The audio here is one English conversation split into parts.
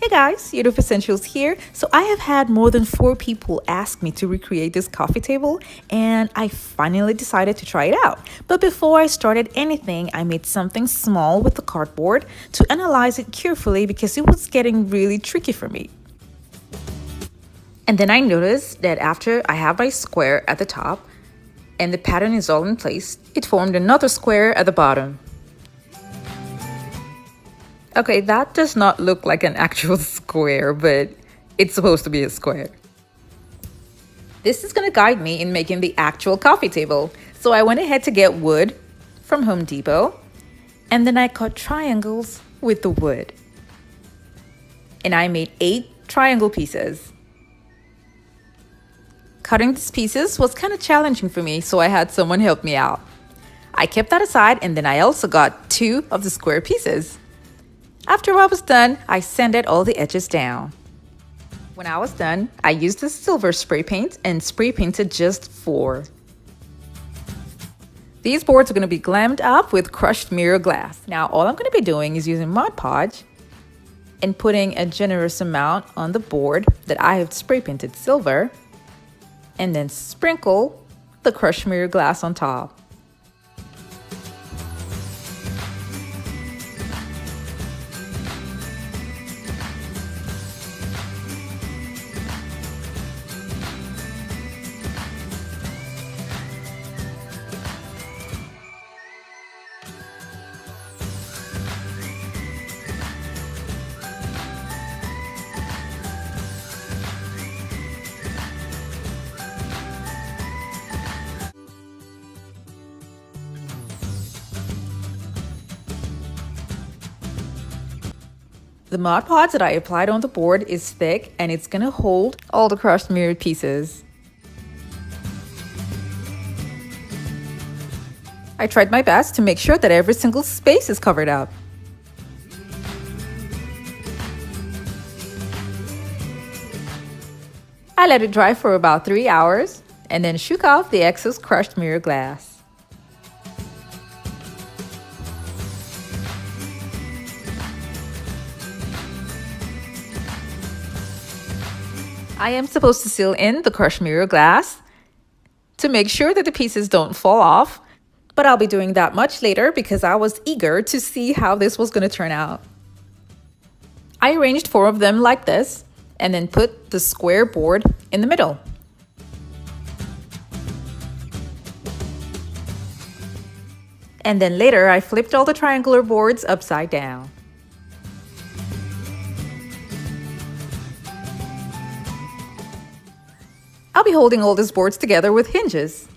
Hey guys, Beautiful Essentials here. So I have had more than 4 people ask me to recreate this coffee table and I finally decided to try it out. But before I started anything, I made something small with the cardboard to analyze it carefully because it was getting really tricky for me. And then I noticed that after I have my square at the top and the pattern is all in place, it formed another square at the bottom. Okay, that does not look like an actual square, but it's supposed to be a square. This is gonna guide me in making the actual coffee table. So I went ahead to get wood from Home Depot, and then I cut triangles with the wood. And I made 8 triangle pieces. Cutting these pieces was kind of challenging for me, so I had someone help me out. I kept that aside, and then I also got 2 of the square pieces. After I was done, I sanded all the edges down. When I was done, I used the silver spray paint and spray painted just 4. These boards are going to be glammed up with crushed mirror glass. Now all I'm going to be doing is using Mod Podge and putting a generous amount on the board that I have spray painted silver and then sprinkle the crushed mirror glass on top. The Mod Podge that I applied on the board is thick and it's gonna hold all the crushed mirror pieces. I tried my best to make sure that every single space is covered up. I let it dry for about 3 hours and then shook off the excess crushed mirror glass. I am supposed to seal in the crushed mirror glass to make sure that the pieces don't fall off, but I'll be doing that much later because I was eager to see how this was going to turn out. I arranged 4 of them like this and then put the square board in the middle. And then later I flipped all the triangular boards upside down. I'll be holding all these boards together with hinges.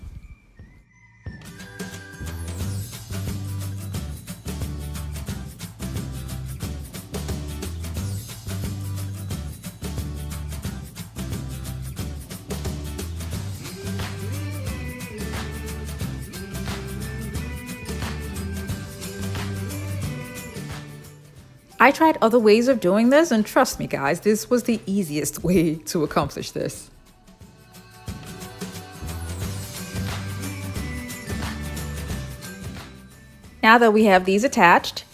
I tried other ways of doing this, and trust me guys, this was the easiest way to accomplish this. Now that we have these attached,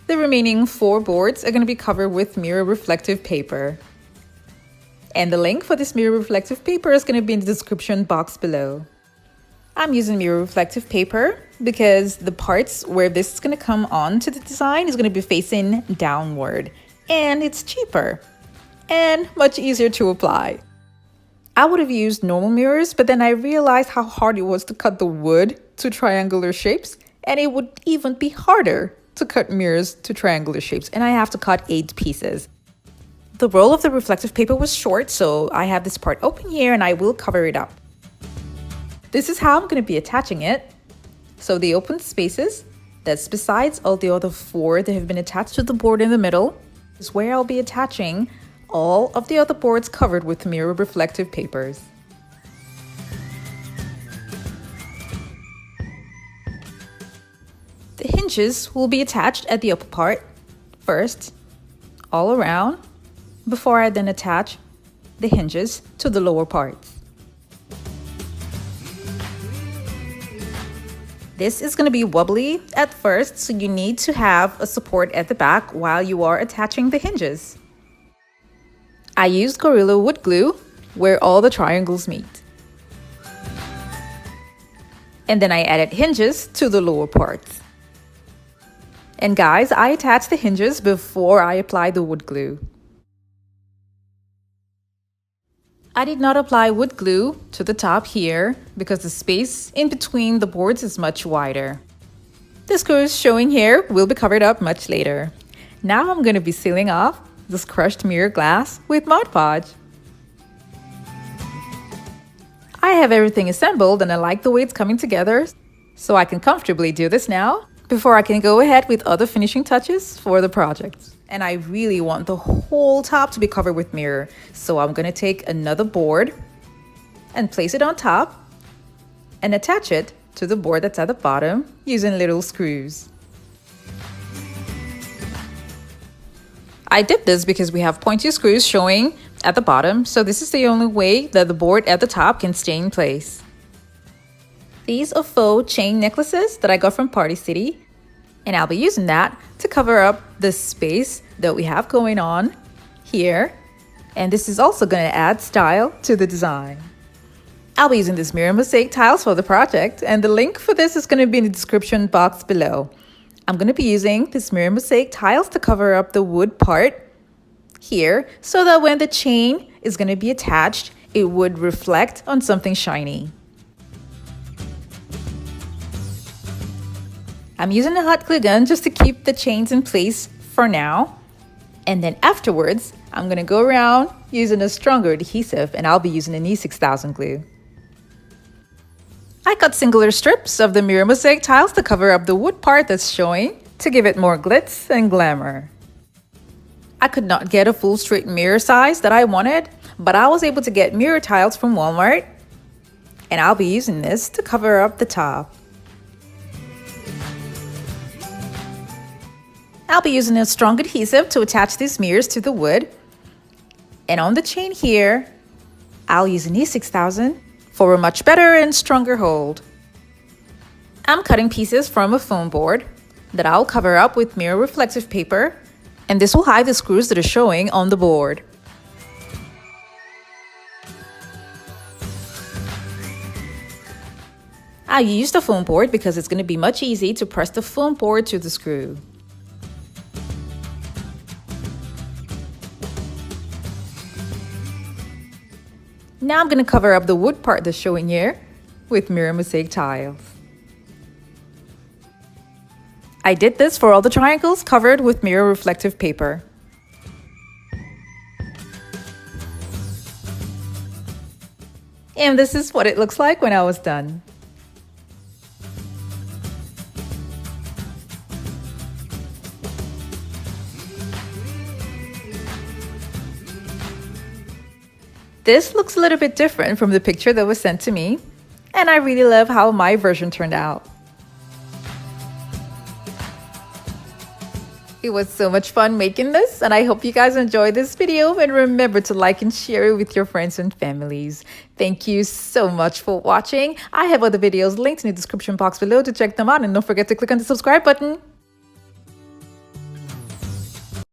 the remaining 4 boards are going to be covered with mirror reflective paper. And the link for this mirror reflective paper is going to be in the description box below. I'm using mirror reflective paper because the parts where this is going to come on to the design is going to be facing downward. And it's cheaper and much easier to apply. I would have used normal mirrors, but then I realized how hard it was to cut the wood to triangular shapes. And it would even be harder to cut mirrors to triangular shapes, and I have to cut 8 pieces. The roll of the reflective paper was short, so I have this part open here and I will cover it up. This is how I'm going to be attaching it. So the open spaces, that's besides all the other 4 that have been attached to the board in the middle, is where I'll be attaching all of the other boards covered with mirror reflective papers. The hinges will be attached at the upper part first, all around, before I then attach the hinges to the lower parts. This is going to be wobbly at first, so you need to have a support at the back while you are attaching the hinges. I used Gorilla wood glue where all the triangles meet. And then I added hinges to the lower parts. And guys, I attached the hinges before I applied the wood glue. I did not apply wood glue to the top here because the space in between the boards is much wider. The screws showing here will be covered up much later. Now I'm going to be sealing off this crushed mirror glass with Mod Podge. I have everything assembled and I like the way it's coming together, so I can comfortably do this now before I can go ahead with other finishing touches for the project. And I really want the whole top to be covered with mirror, so I'm going to take another board and place it on top and attach it to the board that's at the bottom using little screws. I did this because we have pointy screws showing at the bottom, so this is the only way that the board at the top can stay in place. These are faux chain necklaces that I got from Party City, and I'll be using that to cover up the space that we have going on here, and this is also going to add style to the design. I'll be using this mirror mosaic tiles for the project, and the link for this is going to be in the description box below. I'm going to be using this mirror mosaic tiles to cover up the wood part here so that when the chain is going to be attached, it would reflect on something shiny. I'm using a hot glue gun just to keep the chains in place for now. And then afterwards, I'm going to go around using a stronger adhesive, and I'll be using an E6000 glue. I cut singular strips of the mirror mosaic tiles to cover up the wood part that's showing to give it more glitz and glamour. I could not get a full straight mirror size that I wanted, but I was able to get mirror tiles from Walmart, and I'll be using this to cover up the top. I'll be using a strong adhesive to attach these mirrors to the wood, and on the chain here, I'll use an E6000 for a much better and stronger hold. I'm cutting pieces from a foam board that I'll cover up with mirror reflective paper, and this will hide the screws that are showing on the board. I used the foam board because it's going to be much easier to press the foam board to the screw. Now I'm going to cover up the wood part that's showing here with mirror mosaic tiles. I did this for all the triangles covered with mirror reflective paper. And this is what it looks like when I was done. This looks a little bit different from the picture that was sent to me, and I really love how my version turned out. It was so much fun making this, and I hope you guys enjoyed this video, and remember to like and share it with your friends and families. Thank you so much for watching. I have other videos linked in the description box below to check them out, and don't forget to click on the subscribe button.